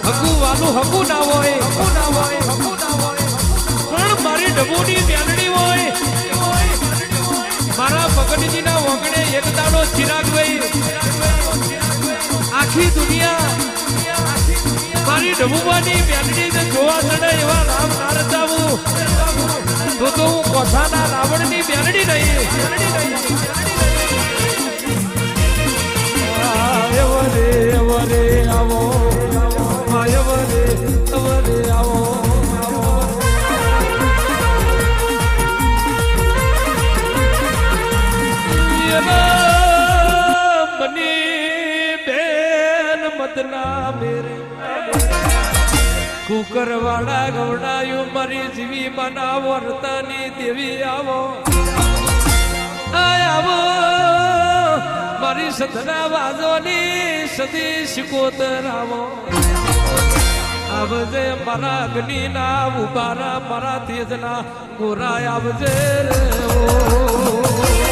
હકુ વાલું હકુ ના હોય પણ મારી ડબોની મેલડી હોય મારા પગડજીના વગડે એક દાડો ચિરાગ ભાઈ આખી દુનિયા મારી ડબુબાની મેલડી ને જોવા ચડે એવા રામ નારદાવું તો હું કોઠાના રાવણની મેલડી નહીં વરે આવો વરે આવો મદના મેરે કુકર વાળા ગવડાયું મારી જીવી મના વર્તાની દેવી આવો આવો મારી સદના વાજોની સદી શિકોતર આવો આવજે મારા અગ્નિ ના ઉભારા મારા તેજના ગોરા આવજે ઓ